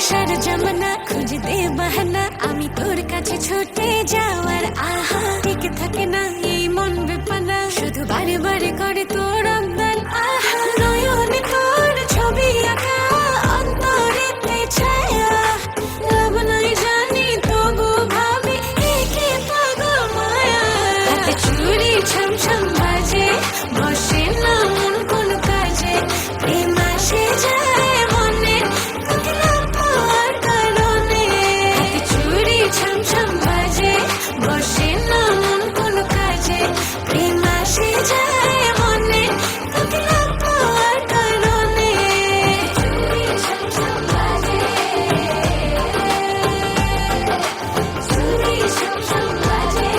সারা জামানা খুঁজে দে বাহানা আমি তোর কাছে ছুটে যাওয়ার আহা টিকে থাকে না এই মন বেপানা শুধু বারে বারে করে তোর আমদান আহা নয়নে তোর ছবি আঁকা অন্তরেতে ছায়া লাভ নাই জানি তবু ভাবি একে পাগল মায়া হাতে চুড়ি ছমছম বাজে বসে না মন কোন কাজে প্রেম আসে যায় মনে তোকে না পাওয়ার কারণে হাতে চুড়ি ছমছম বাজে বসে না মন কোন কাজে প্রেম আসে যায় মনে তোকে না পাওয়ার কারণে চুড়ি ছমছম বাজে চুড়ি ছমছম বাজে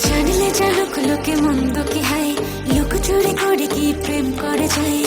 জানলে জানুক লোকে মন্দ কি হায় লোক চুরি করে কি প্রেম করে যায়